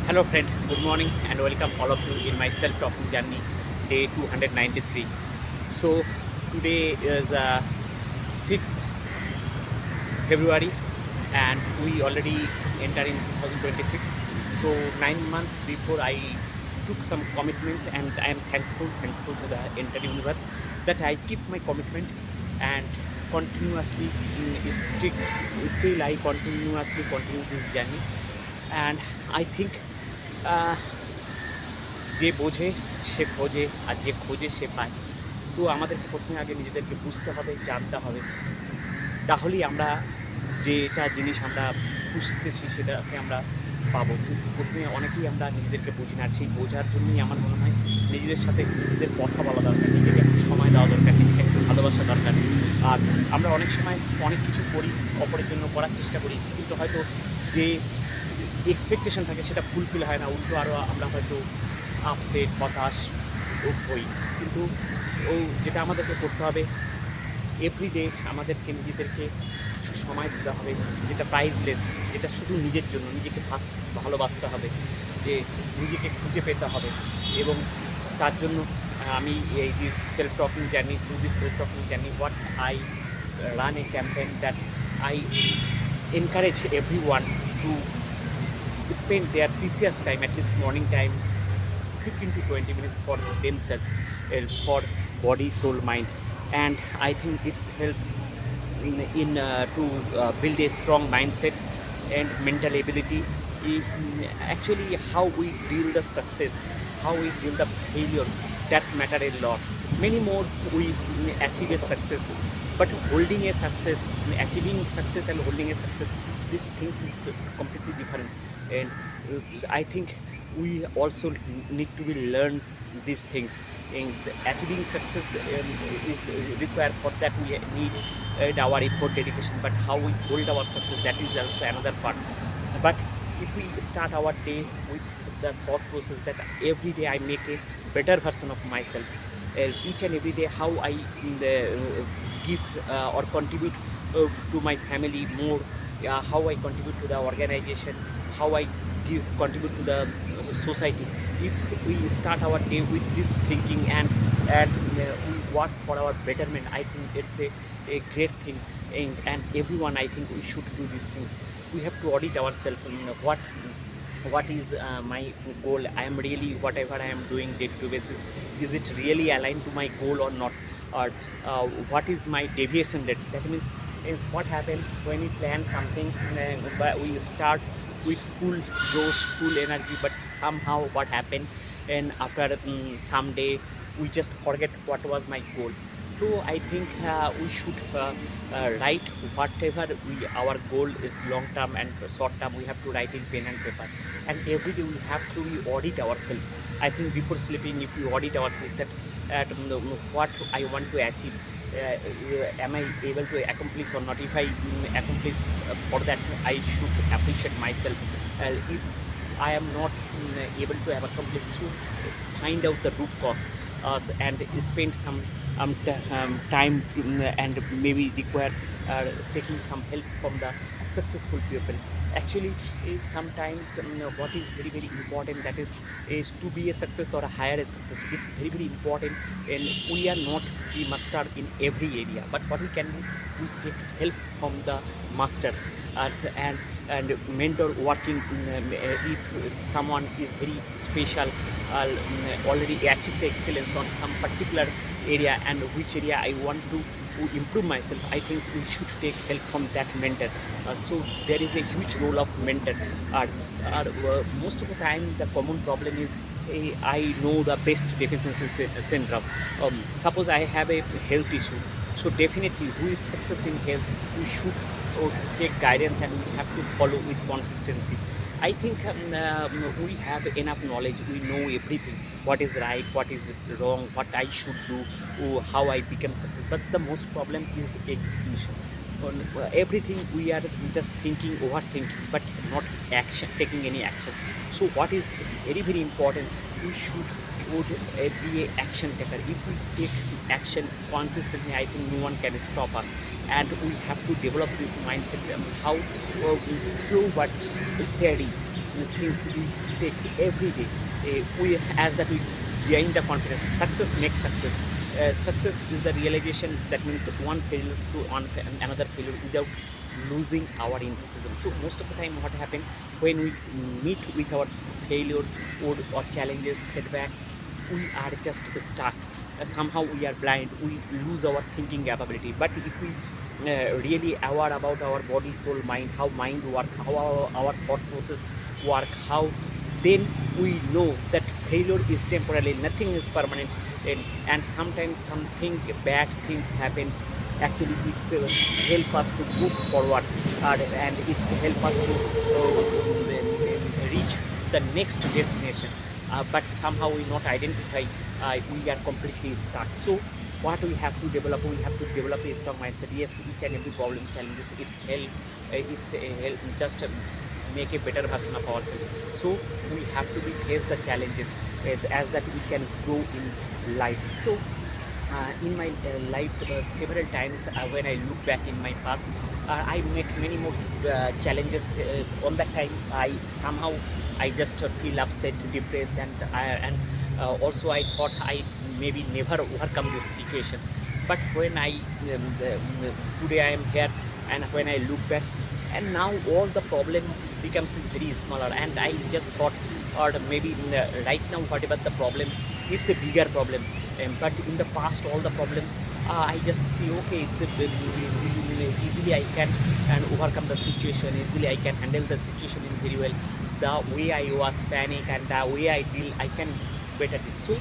Hello friend, good morning and welcome all of you in my self-talking journey, day 293. So today is 6th February and we already enter in 2026. So 9 months before I took some commitment and I am thankful to the entire universe that I keep my commitment and continuously still I continuously continue this journey and I think uh, যে বোঝে সে খোঁজে আর যে খোঁজে সে পায়। তো আমাদেরকে প্রথমে আগে নিজেদেরকে বুঝতে হবে, জানতে হবে। তাহলেই আমরা যেটা জিনিস আমরা খুঁজতেছি সেটাকে আমরা পাবো। কিন্তু প্রথমে অনেকেই আমরা নিজেদেরকে বুঝি না। আর সেই বোঝার জন্যই আমার মনে হয় নিজেদের সাথে নিজেদের কথা বলা দরকার, নিজেকে একটু সময় দেওয়া দরকার, নিজেকে একটু ভালোবাসা দরকার। আর আমরা অনেক সময় অনেক কিছু করি, অপরের জন্য করার চেষ্টা করি। কিন্তু হয়তো যে এক্সপেকটেশন থাকে সেটা ফুলফিল হয় না। উল্টো আরও আমরা হয়তো আপসেট, হতাশ হই। কিন্তু যেটা আমাদেরকে করতে হবে এভরিডে আমাদেরকে নিজেদেরকে কিছু সময় দিতে হবে, যেটা প্রাইসলেস, যেটা শুধু নিজের জন্য নিজেকে ভালোবাসতে হবে, যে নিজেকে খুঁজে পেতে হবে। এবং তার জন্য আমি এই this self talking journey what I run A campaign that I encourage everyone to spend their precious time, at least morning time, 15 to 20 minutes for themselves, for body, soul, mind. And I think it's help in to build a strong mindset and mental ability. Actually, how we deal the success, how we deal the failure, that's matter a lot. Many more we achieve a success, but holding a success, achieving success and holding a success, these things is completely different. And I think we also need to be learn these things. And achieving success is required. For that we need our effort, dedication. But how we hold our success, that is also another part. But if we start our day with the thought process that every day I make a better version of myself, each and every day how I give or contribute to my family more, how I contribute to the organization, how I contribute to the society. If we start our day with this thinking and we work for our betterment, I think it's a great thing. And everyone, I think we should do these things. We have to audit ourselves. What is my goal? I am really, whatever I am doing day to day basis, is it really aligned to my goal or not? Or what is my deviation rate? That means is what happens when we plan something, but we start with full josh, full energy, but somehow what happened, and after some day we just forget what was my goal. So I think we should write whatever our goal is, long term and short term. We have to write in pen and paper, and every day we have to audit ourselves. I think before sleeping, if we audit ourselves, that what I want to achieve, am I able to accomplish or not? If I accomplish, for that I should appreciate myself. If I am not able to have accomplished, so find out the root cause and spend some time and maybe require taking some help from the successful people. Actually, is sometimes what is very important, that is to be a success or a higher a success. It's very important, and we are not the master in every area. But what we can do, we take help from the masters and mentor working. If someone is very special, already achieved the excellence on some particular area, and which area I want to improve myself, I think we should take help from that mentor. So there is a huge role of mentor. Most of the time the common problem is I know the best deficiency syndrome. Suppose I have a health issue, so definitely who is success in health, we should take guidance and we have to follow with consistency. I think we have enough knowledge. We know everything. What is right, what is wrong, what I should do, how I become success. But the most problem is execution. On everything we are just thinking, overthinking, but not action, taking any action. So what is very important? We should would be a action taker. If we take action consistently, I think no one can stop us. And we have to develop this mindset. How slow but steady. things we take every day. We as that we gain the confidence. Success makes success. Success is the realization that means one failure to another failure without losing our enthusiasm. So most of the time, what happens when we meet with our failure or challenges, setbacks, we are just stuck. Somehow we are blind. We lose our thinking capability. But if we really aware about our body, soul, mind, how mind work, how our thought process work, how then we know that failure is temporary, nothing is permanent, and sometimes something bad things happen. Actually, it's help us to move forward, and it's help us to reach the next destination. But somehow we not identify, we are completely stuck. So what we have to develop, we have to develop a strong mindset. Yes, each and every problem, challenges, it's help just make a better version of ourselves. So we have to be face the challenges as that we can grow in life. So in my life, several times when I look back in my past, I met many more challenges. On that time, I somehow I just feel upset, depressed, also I thought I maybe never overcome this situation. But when today I am here, and when I look back, and now all the problem becomes is very smaller, and I just thought, or maybe right now whatever the problem, it's a bigger problem. But in the past, all the problem, I just see, okay, easily I can and overcome the situation. Easily I can handle the situation in very well. The way I was panic and the way I deal, I can better it. So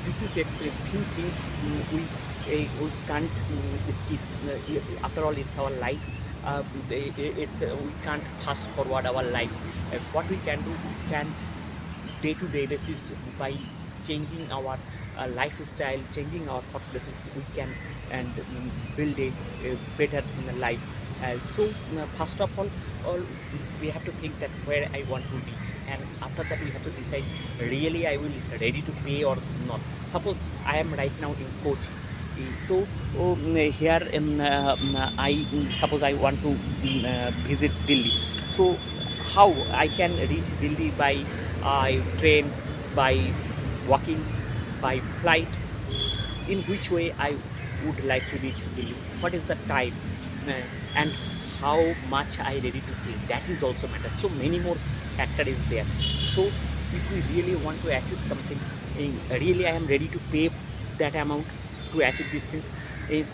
this is the experience. Few things we can't skip. After all, it's our life. We can't fast forward our life. What we can do, we can day-to-day basis by changing our lifestyle, changing our thought processes, we can and build a better life. First of all, we have to think that where I want to reach, and after that we have to decide really I will ready to pay or not. Suppose I am right now in coach. So here I suppose I want to visit Delhi. So how I can reach Delhi by train, by walking, by flight? In which way I would like to reach Delhi? What is the time? And how much I ready to pay? That is also matter. So many more factor is there. So if we really want to achieve something, really I am ready to pay that amount to achieve these things. Is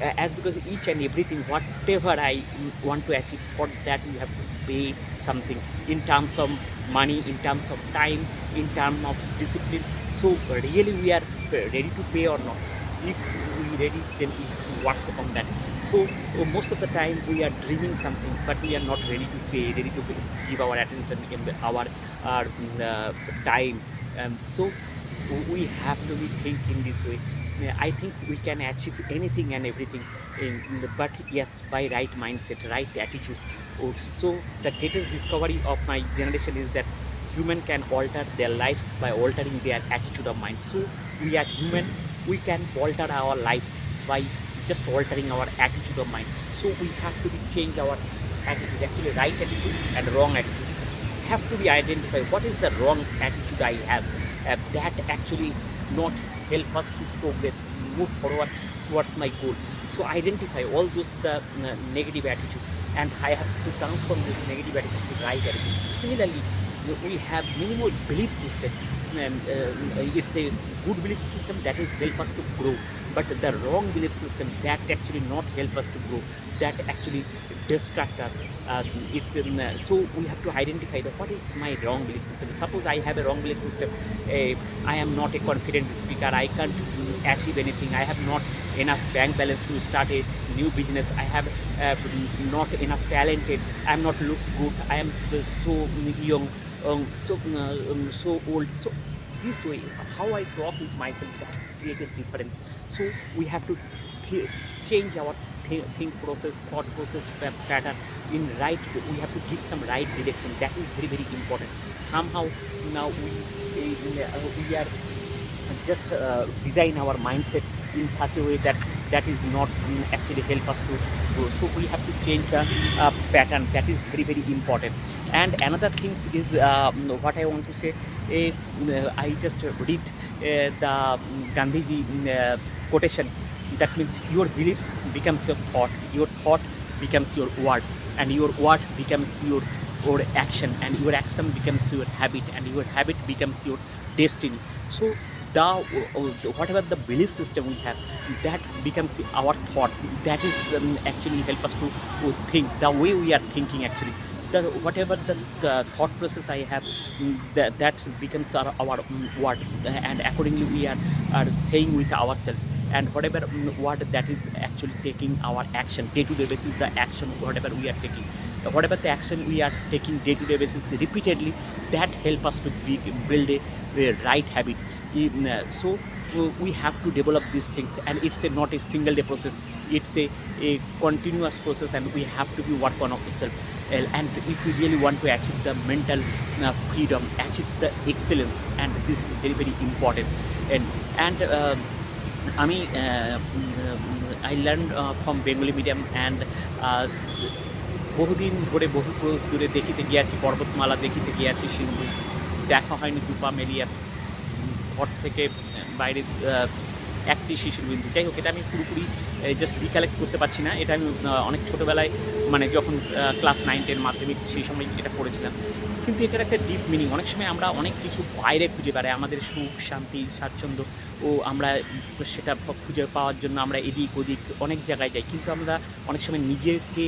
as because each and everything whatever I want to achieve, for that we have to pay something in terms of money, in terms of time, in terms of discipline. So really we are ready to pay or not? If we ready, then we work on that. So most of the time we are dreaming something, but we are not ready to pay, ready to give our attention in our time. So we have to be thinking this way. I think we can achieve anything and everything, but yes, by right mindset, right attitude. So the greatest discovery of my generation is that human can alter their lives by altering their attitude of mind. So we are human, we can alter our lives by just altering our attitude of mind. So we have to change our attitude, actually right attitude and wrong attitude have to be identified. What is the wrong attitude I have that actually not help us to progress, move forward towards my goal? So identify all those negative attitude, and I have to transform this negative attitude to right attitude. Similarly, we have minimal belief system. It's a good belief system that is help us to grow, but the wrong belief system that actually not help us to grow, that actually distract us. So we have to identify what is my wrong belief system. Suppose I have a wrong belief system. I am not a confident speaker. I can't achieve anything. I have not enough bank balance to start a new business. I have not enough talented. I am not looks good. I am so young, so old. So this way, how I talk with myself, that create a difference. So we have to change our think process, thought process pattern in right. We have to give some right direction. That is very very important. Somehow now we are just design our mindset in such a way that is not actually help us to grow. So we have to change the pattern. That is very very important. And another things is what I want to say. I just read the Gandhiji quotation. That means your beliefs becomes your thought becomes your word, and your word becomes your action, and your action becomes your habit, and your habit becomes your destiny. So the whatever the belief system we have, that becomes our thought. That is actually help us to think the way we are thinking actually. The whatever the thought process I have, that becomes our word, and accordingly we are saying with ourselves. And whatever word that is actually taking our action day to day basis, the action whatever we are taking, whatever the action we are taking day to day basis repeatedly, that help us to build a right habit. So we have to develop these things, and it's not a single day process. It's a continuous process, and we have to be work on ourselves. And if we really want to achieve the mental freedom, achieve the excellence, and this is very very important. And আমি I learned from Bengali medium, and বহুদিন ধরে বহু ক্রোশ দূরে দেখিতে গিয়াছি পর্বতমালা, দেখিতে গিয়াছি সিন্ধু, দেখা হয়নি দুপা মেলিয়া ঘর থেকে বাইরে একটি শিশুর বিন্দু। যাই হোক, এটা আমি পুরোপুরি জাস্ট রিকালেক্ট করতে পারছি না। এটা আমি অনেক ছোটোবেলায় মানে যখন ক্লাস 9-10 মাধ্যমিক সেই সময় এটা পড়েছিলাম। কিন্তু এটার একটা ডিপ মিনিং। অনেক সময় আমরা অনেক কিছু বাইরে খুঁজে বেড়াই, আমাদের সুখ শান্তি স্বাচ্ছন্দ্য ও আমরা সেটা খুঁজে পাওয়ার জন্য আমরা এদিক ওদিক অনেক জায়গায় যাই, কিন্তু আমরা অনেক সময় নিজেকে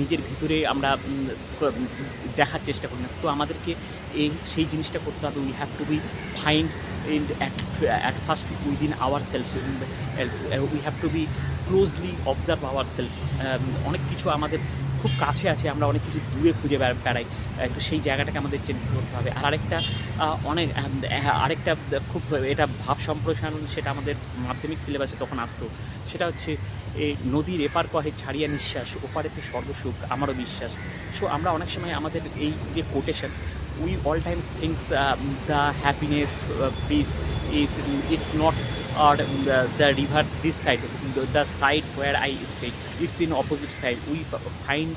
নিজের ভিতরে আমরা দেখার চেষ্টা করি না। তো আমাদেরকে সেই জিনিসটা করতে হবে। We have to be find at first within ourselves. We have to be closely observe our self. অনেক কিছু আমাদের খুব কাছে আছে, আমরা অনেক কিছু দূরে খুঁজে বেড়াই। তো সেই জায়গাটাকে আমাদের চেঞ্জ করতে হবে। আর আরেকটা খুব এটা ভাব সম্প্রসারণ, সেটা আমাদের মাধ্যমিক সিলেবাসে তখন আসতো। সেটা হচ্ছে এই নদীর এপার কহে ছাড়িয়া নিঃশ্বাস, ওপারেতে সর্বসুখ আমারও বিশ্বাস। সো আমরা অনেক সময় আমাদের এই যে quotation, we all times thinks the happiness, peace is it's not the reverse this side, the side where I stay, it's in opposite side. We find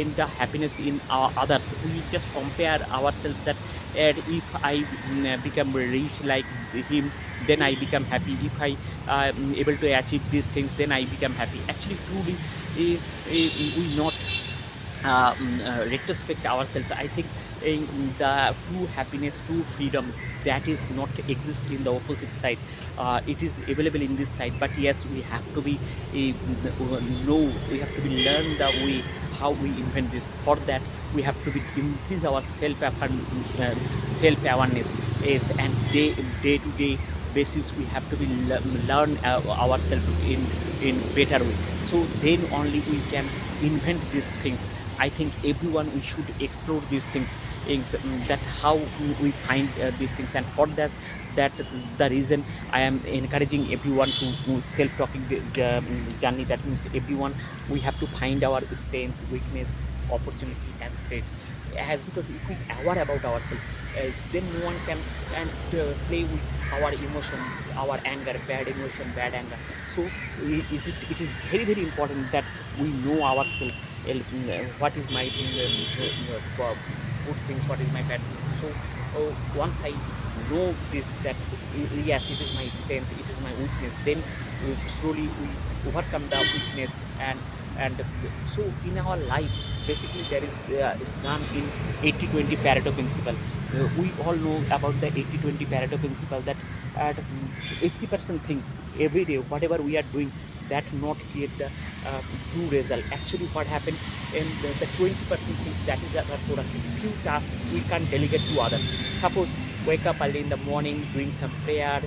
in the happiness in our others. We just compare ourselves that if I become rich like him, then I become happy. If I able to achieve these things, then I become happy. Actually truly we not retrospect ourselves. I think the true happiness, true freedom, that is not exist in the opposite side. It is available in this side, but yes, we have to be we have to be learn the way how we invent this. For that we have to be increase our self awareness is, and day to day basis we have to be learn ourselves in better way. So then only we can invent these things. I think everyone we should explore these things, that how we find these things. And for that the reason I am encouraging everyone to self-talking journey. That means everyone we have to find our strength, weakness, opportunity and threats. As because if we aware about ourselves, then no one can play with our emotion, our anger, bad emotion, bad anger. So it is very very important that we know ourselves. What is my good things, what is my bad things. So once I know this, that yes, it is my strength, it is my weakness, then slowly we overcome the weakness. And so in our life basically there is it's run in 80-20 Pareto principle. We all know about the 80-20 Pareto principle, that at 80% things every day whatever we are doing, that not create the true result. Actually what happened in the 20% things, that is our productive. Few tasks we can delegate to others. Suppose wake up early in the morning, doing some prayer,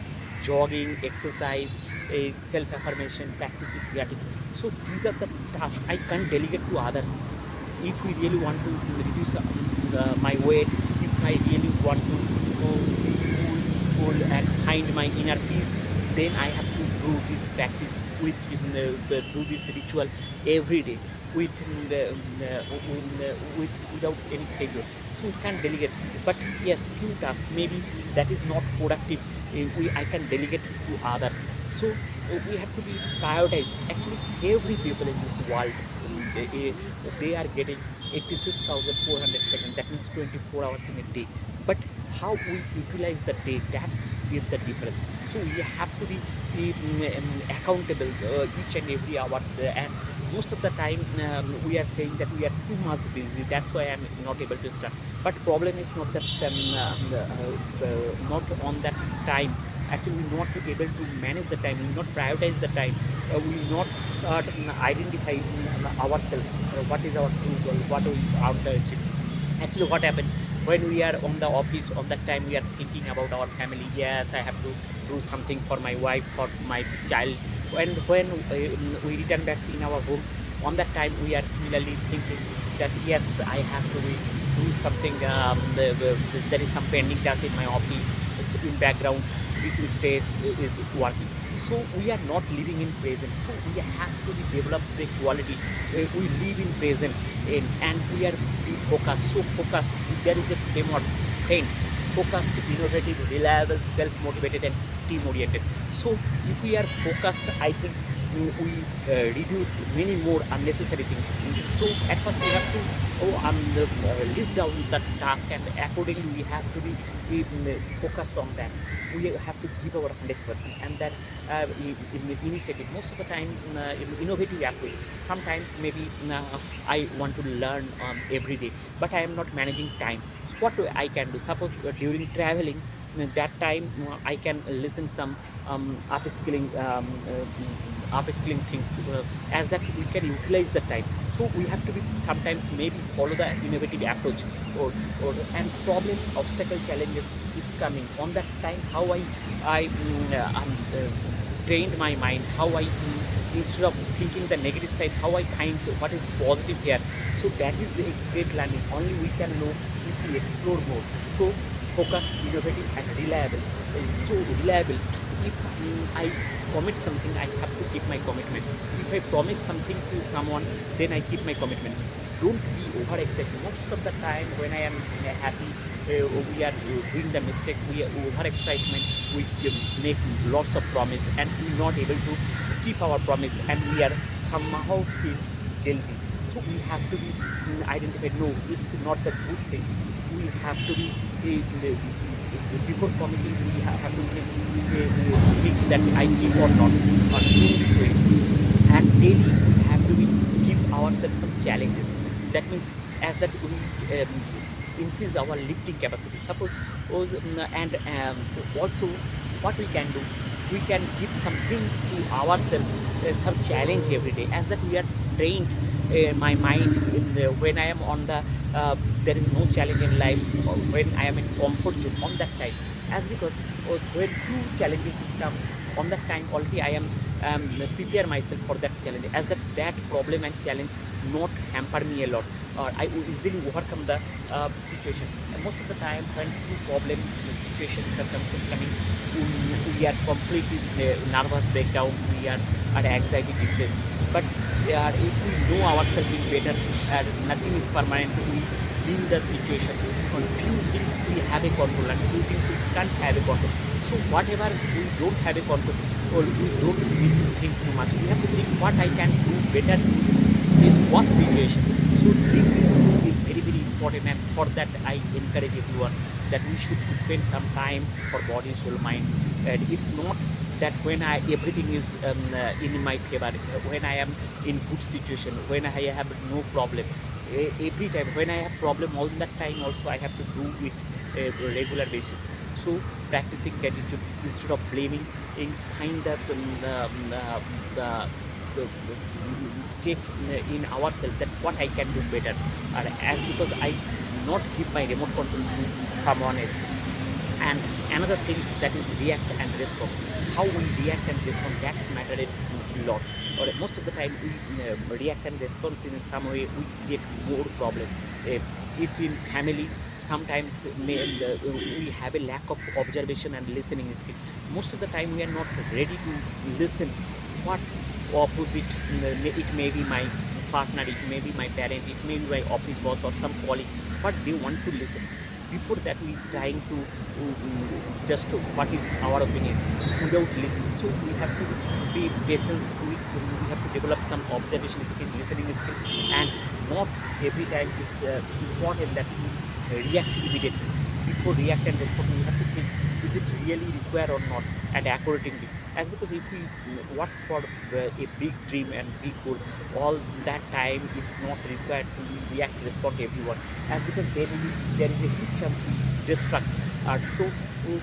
jogging, exercise, self-affirmation, practicing gratitude. So these are the tasks I can delegate to others. If we really want to reduce my weight, if I really want to be cool and find my inner peace, then I have to do this practice with do this ritual every day with without any failure. So we can delegate. But yes, few tasks maybe that is not productive, I can delegate to others. So we have to be prioritized. Actually every people in this world they are getting 86,400 seconds. That means 24 hours in a day. But how we utilize the day, that's is the difference. So we have to be accountable each and every hour. And most of the time we are saying that we are too much busy. That's why I'm not able to start. But problem is not that not on that time. Actually, we're not able to manage the time. We will not prioritize the time. We will not identify ourselves. What is our true goal? What we are to achieve? Actually, what happened when we are on the office? On that time, we are thinking about our family. Yes, I have to do something for my wife, for my child. When we return back in our home, on that time we are similarly thinking that yes, I have to do something. There is some pending task in my office. In background, this space is working. So we are not living in present. So we have to develop the quality. We live in present, and we are be focused. So focused. There is a framework. Trained, focused, innovative, reliable, self-motivated, and team-oriented. So if we are focused, I think we reduce many more unnecessary things. So at first we have to list down the task, and accordingly we have to be focused on that. We have to give our 100%, and that initiative. Most of the time, innovative approach. Sometimes maybe I want to learn every day, but I am not managing time. What I can do? Suppose during traveling, that time I can listen some upskilling things, as that we can utilize the time. So we have to be sometimes maybe follow the innovative approach, and problem, obstacle, challenges is coming on that time. How I trained my mind, how I instead of thinking the negative side, how I find what is positive here. So that is a great learning. Only we can know if we explore more. So focused, innovative, and reliable. So reliable. If I commit something, I have to keep my commitment. If I promise something to someone, then I keep my commitment. Don't be over excited. Most of the time, when I am happy, we are doing the mistake. We are over excitement. We make lots of promise, and we are not able to keep our promise, and we are somehow feel guilty. So we have to be identified. No, it's not the good things. We have to be before committing. We have to think that I keep or not, or in this way. And daily we have to be give ourselves some challenges. That means as that we increase our lifting capacity. And also what we can do, we can give something to ourselves, some challenge every day, as that we are trained my mind when I am on the there is no challenge in life, or when I am in comfort zone on that time. As because when two challenges is come on that time, already I am prepare myself for that challenge, as that problem and challenge not hamper me a lot, or I will easily overcome the situation. And most of the time when two problem situations circumstances coming, we are completely nervous breakdown, we are at anxiety depressed. But if we know ourselves better, nothing is permanent. We deal the situation. On few things we have a control, and few things we can't have a control. So whatever we don't have a control, or we don't need to think too much. We have to think what I can do better in this worst situation. So this is very very important, and for that I encourage everyone that we should spend some time for body, soul, mind. And it's not that when everything is in my favor, when I am in good situation, when I have no problem, every time when I have problem, all that time also I have to do it regular basis. So practicing gratitude instead of blaming, in kind of the check in ourselves that what I can do better, as because I not give my remote control to someone else. And another thing is that is react and respond. How we react and respond, that's matter a lot. Or most of the time we react and respond in some way, we create more problem. If in family, sometimes we have a lack of observation and listening skill. Most of the time we are not ready to listen what opposite, it may be my partner, it may be my parent, it may be my office boss or some colleague, but they want to listen. before that we trying to just what is our opinion without listening. So we have to be patient. We have to develop some observation skill, listening skill, and not every time it's important that we react immediately. Before react and respond, we have to think, is it really required or not, and accordingly. As because if we work for a big dream and big goal, all that time it's not required to react, respond to everyone. As because then there is a huge chance we distract. So we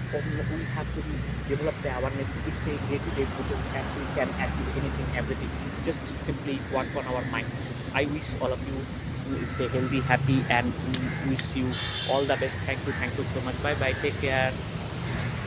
have to develop the awareness. It's a day-to-day process, and we can achieve anything, everything. Just simply work on our mind. I wish all of you stay healthy, happy, and wish you all the best. Thank you so much. Bye bye. Take care.